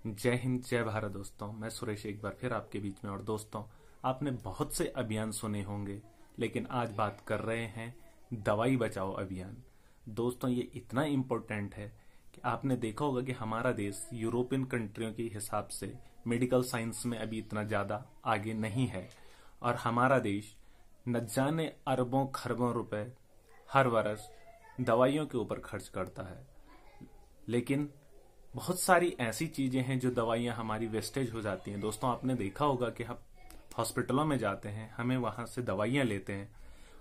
जय हिंद, जय भारत। दोस्तों, मैं सुरेश एक बार फिर आपके बीच में। और दोस्तों, आपने बहुत से अभियान सुने होंगे, लेकिन आज बात कर रहे हैं दवाई बचाओ अभियान। दोस्तों, ये इतना इम्पोर्टेंट है कि आपने देखा होगा कि हमारा देश यूरोपियन कंट्रियों के हिसाब से मेडिकल साइंस में अभी इतना ज़्यादा आगे नहीं है। और हमारा देश न जाने अरबों खरबों रुपए हर वर्ष दवाइयों के ऊपर खर्च करता है, लेकिन बहुत सारी ऐसी चीजें हैं जो दवाइयां हमारी वेस्टेज हो जाती हैं। दोस्तों, आपने देखा होगा कि हम हॉस्पिटलों में जाते हैं, हमें वहां से दवाइयां लेते हैं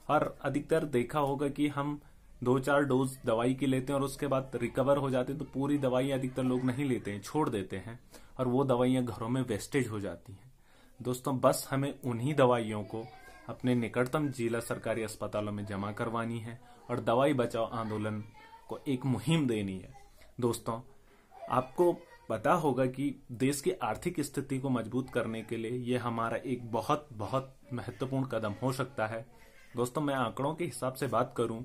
और अधिकतर देखा होगा कि हम 2-4 डोज दवाई की लेते हैं और उसके बाद रिकवर हो जाते हैं, तो पूरी दवाइयां अधिकतर लोग नहीं लेते हैं, छोड़ देते हैं और वो दवाइयां घरों में वेस्टेज हो जाती हैं। दोस्तों, बस हमें उन्हीं दवाइयों को अपने निकटतम जिला सरकारी अस्पतालों में जमा करवानी है और दवाई बचाओ आंदोलन को एक मुहिम देनी है। दोस्तों, आपको पता होगा कि देश की आर्थिक स्थिति को मजबूत करने के लिए यह हमारा एक बहुत बहुत महत्वपूर्ण कदम हो सकता है। दोस्तों, मैं आंकड़ों के हिसाब से बात करूं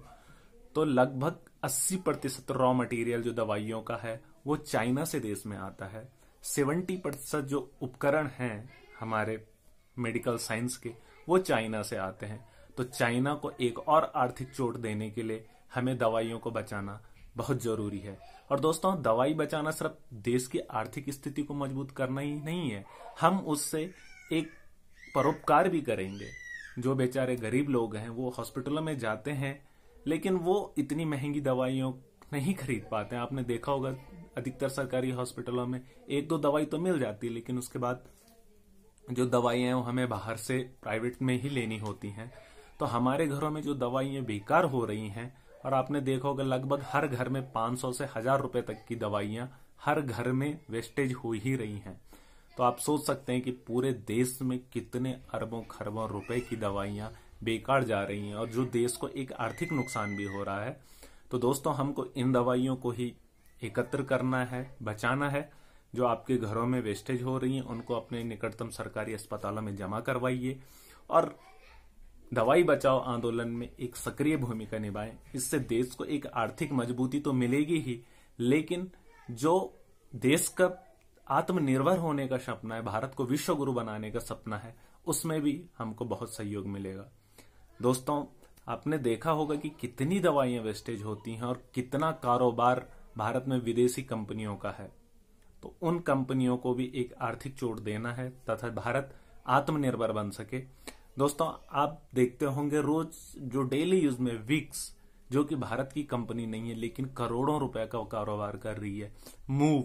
तो लगभग 80% रॉ मटेरियल जो दवाइयों का है वो चाइना से देश में आता है। 70% जो उपकरण हैं हमारे मेडिकल साइंस के वो चाइना से आते हैं। तो चाइना को एक और आर्थिक चोट देने के लिए हमें दवाइयों को बचाना बहुत जरूरी है। और दोस्तों, दवाई बचाना सिर्फ देश की आर्थिक स्थिति को मजबूत करना ही नहीं है, हम उससे एक परोपकार भी करेंगे। जो बेचारे गरीब लोग हैं वो हॉस्पिटलों में जाते हैं, लेकिन वो इतनी महंगी दवाइयों नहीं खरीद पाते हैं। आपने देखा होगा अधिकतर सरकारी हॉस्पिटलों में 1-2 दवाई तो मिल जाती है, लेकिन उसके बाद जो दवाइयां हैं वो हमें बाहर से प्राइवेट में ही लेनी होती हैं। तो हमारे घरों में जो दवाइयां बेकार हो रही हैं, और आपने देखा होगा लगभग हर घर में 500 से 1000 रुपए तक की दवाइयां हर घर में वेस्टेज हो ही रही हैं। तो आप सोच सकते हैं कि पूरे देश में कितने अरबों खरबों रुपए की दवाइयां बेकार जा रही हैं और जो देश को एक आर्थिक नुकसान भी हो रहा है। तो दोस्तों, हमको इन दवाइयों को ही एकत्र करना है, बचाना है। जो आपके घरों में वेस्टेज हो रही हैं उनको अपने निकटतम सरकारी अस्पतालों में जमा करवाइए और दवाई बचाओ आंदोलन में एक सक्रिय भूमिका निभाएं। इससे देश को एक आर्थिक मजबूती तो मिलेगी ही, लेकिन जो देश का आत्मनिर्भर होने का सपना है, भारत को विश्व गुरु बनाने का सपना है, उसमें भी हमको बहुत सहयोग मिलेगा। दोस्तों, आपने देखा होगा कि कितनी दवाइयां वेस्टेज होती हैं और कितना कारोबार भारत में विदेशी कंपनियों का है। तो उन कंपनियों को भी एक आर्थिक चोट देना है तथा भारत आत्मनिर्भर बन सके। दोस्तों, आप देखते होंगे रोज जो डेली यूज में विक्स, जो कि भारत की कंपनी नहीं है लेकिन करोड़ों रुपए का कारोबार कर रही है, मूव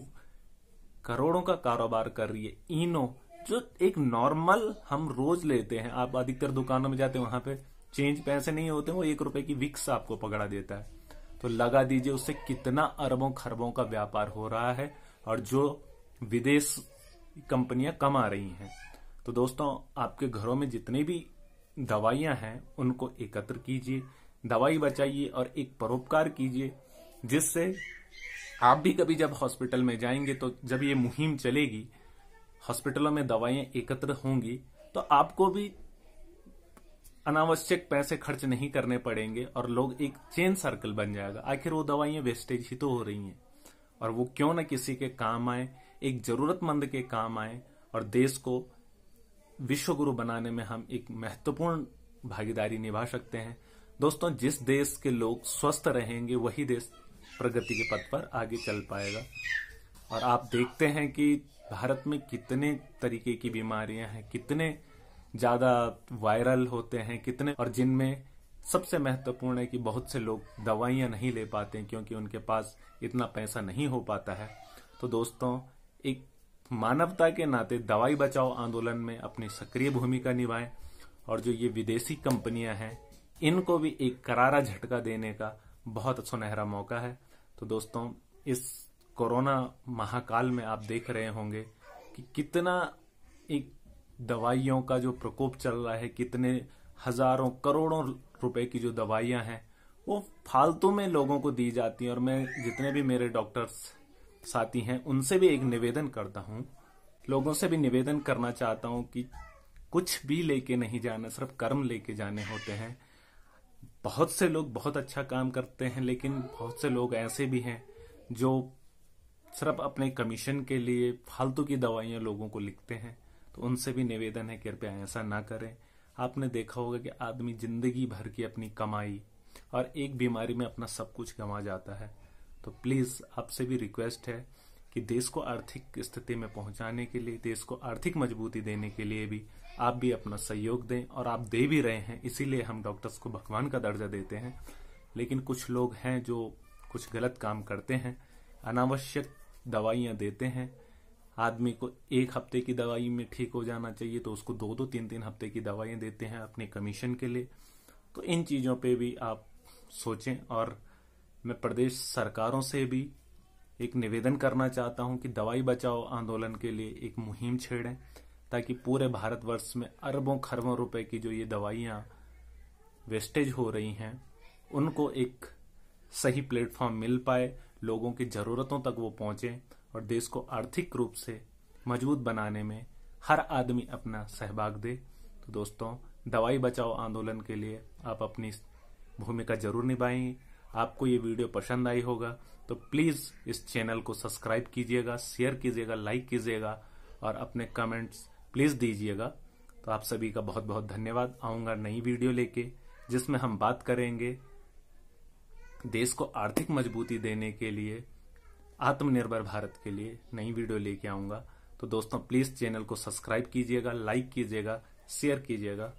करोड़ों का कारोबार कर रही है, इनो जो एक नॉर्मल हम रोज लेते हैं, आप अधिकतर दुकानों में जाते हैं वहां पे चेंज पैसे नहीं होते, वो 1 रुपए की विक्स आपको पकड़ा देता है। तो लगा दीजिए उससे कितना अरबों खरबों का व्यापार हो रहा है और जो विदेश कंपनियां कमा रही हैं। तो दोस्तों, आपके घरों में जितनी भी दवाइयां हैं उनको एकत्र कीजिए, दवाई बचाइए और एक परोपकार कीजिए, जिससे आप भी कभी जब हॉस्पिटल में जाएंगे तो जब ये मुहिम चलेगी, हॉस्पिटलों में दवाइयां एकत्र होंगी, तो आपको भी अनावश्यक पैसे खर्च नहीं करने पड़ेंगे और लोग एक चेन सर्कल बन जाएगा। आखिर वो दवाइयां वेस्टेज ही तो हो रही हैं और वो क्यों न किसी के काम आए, एक जरूरतमंद के काम आए और देश को विश्व गुरु बनाने में हम एक महत्वपूर्ण भागीदारी निभा सकते हैं। दोस्तों, जिस देश के लोग स्वस्थ रहेंगे वही देश प्रगति के पथ पर आगे चल पाएगा। और आप देखते हैं कि भारत में कितने तरीके की बीमारियां हैं, कितने ज्यादा वायरल होते हैं, कितने, और जिनमें सबसे महत्वपूर्ण है कि बहुत से लोग दवाइयां नहीं ले पाते हैं क्योंकि उनके पास इतना पैसा नहीं हो पाता है। तो दोस्तों, एक मानवता के नाते दवाई बचाओ आंदोलन में अपनी सक्रिय भूमिका निभाएं और जो ये विदेशी कंपनियां हैं इनको भी एक करारा झटका देने का बहुत सुनहरा मौका है। तो दोस्तों, इस कोरोना महाकाल में आप देख रहे होंगे कि कितना एक दवाइयों का जो प्रकोप चल रहा है, कितने हजारों करोड़ों रुपए की जो दवाइयां हैं वो फालतू में लोगों को दी जाती हैं। और मैं जितने भी मेरे डॉक्टर्स साथी हैं उनसे भी एक निवेदन करता हूं, लोगों से भी निवेदन करना चाहता हूं कि कुछ भी लेके नहीं जाना, सिर्फ कर्म लेके जाने होते हैं। बहुत से लोग बहुत अच्छा काम करते हैं, लेकिन बहुत से लोग ऐसे भी हैं जो सिर्फ अपने कमीशन के लिए फालतू की दवाइयां लोगों को लिखते हैं। तो उनसे भी निवेदन है, कृपया ऐसा ना करें। आपने देखा होगा कि आदमी जिंदगी भर की अपनी कमाई और एक बीमारी में अपना सब कुछ गंवा जाता है। तो प्लीज आपसे भी रिक्वेस्ट है कि देश को आर्थिक स्थिति में पहुंचाने के लिए, देश को आर्थिक मजबूती देने के लिए भी आप भी अपना सहयोग दें, और आप दे भी रहे हैं। इसीलिए हम डॉक्टर्स को भगवान का दर्जा देते हैं। लेकिन कुछ लोग हैं जो कुछ गलत काम करते हैं, अनावश्यक दवाइयां देते हैं। आदमी को एक हफ्ते की दवाई में ठीक हो जाना चाहिए तो उसको 2-2, 3-3 हफ्ते की दवाइयां देते हैं अपने कमीशन के लिए। तो इन चीजों पे भी आप सोचें। और मैं प्रदेश सरकारों से भी एक निवेदन करना चाहता हूं कि दवाई बचाओ आंदोलन के लिए एक मुहिम छेड़ें, ताकि पूरे भारतवर्ष में अरबों खरबों रुपए की जो ये दवाइयां वेस्टेज हो रही हैं, उनको एक सही प्लेटफॉर्म मिल पाए, लोगों की जरूरतों तक वो पहुंचे, और देश को आर्थिक रूप से मजबूत बनाने में हर आदमी अपना सहभाग दे। तो दोस्तों, दवाई बचाओ आंदोलन के लिए आप अपनी भूमिका जरूर निभाएंगे। आपको ये वीडियो पसंद आई होगा तो प्लीज इस चैनल को सब्सक्राइब कीजिएगा, शेयर कीजिएगा, लाइक कीजिएगा, और अपने कमेंट्स प्लीज दीजिएगा। तो आप सभी का बहुत बहुत धन्यवाद। आऊंगा नई वीडियो लेके, जिसमें हम बात करेंगे देश को आर्थिक मजबूती देने के लिए, आत्मनिर्भर भारत के लिए नई वीडियो लेके आऊंगा। तो दोस्तों, प्लीज चैनल को सब्सक्राइब कीजिएगा, लाइक कीजिएगा, शेयर कीजिएगा।